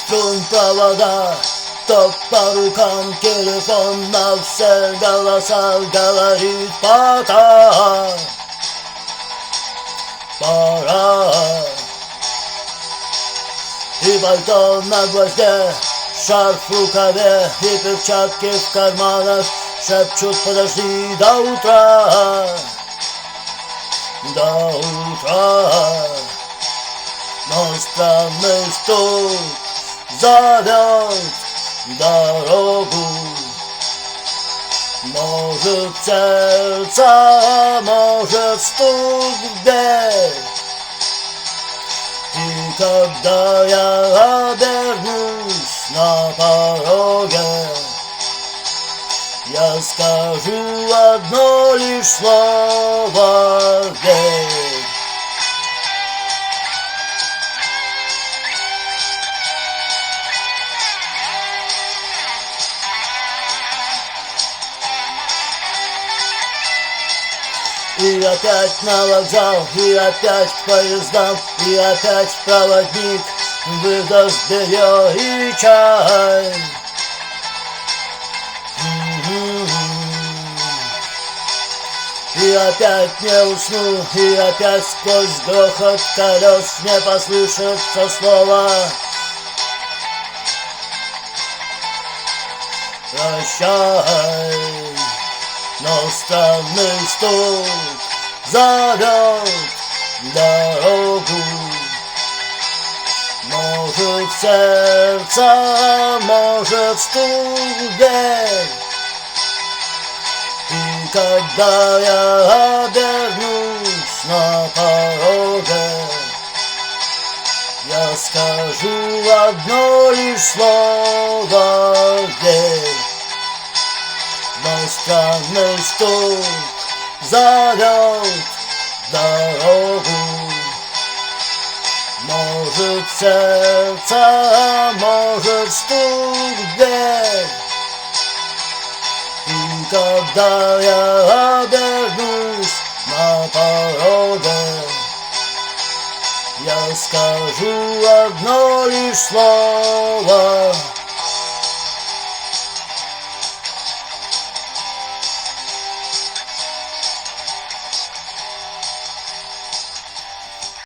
струн провода, то по рукам телефон, на все голоса говорит пока. Пора. И пальто на гвозде, шарф в рукаве и перчатки в карманах шепчут: подожди до утра, до утра. Но странный стук зовет дорогу. Может сердце, может стук в дверь. И когда я обернусь на пороге, я скажу одно лишь слово: верь. И опять на вокзал, и опять к поездам, и опять проводник выдаст белье и чай. И опять не усну, и опять сквозь грохот колес не послышится слова: прощай. Но странный стук зовет дорогу. Может сердце, может стук в дверь. И когда я обернусь на пороге, я скажу одно лишь слово: верь. Но странный стук зовет дорогу. Может сердце, может стук в дверь. И когда я обернусь на пороге, я скажу одно лишь слово: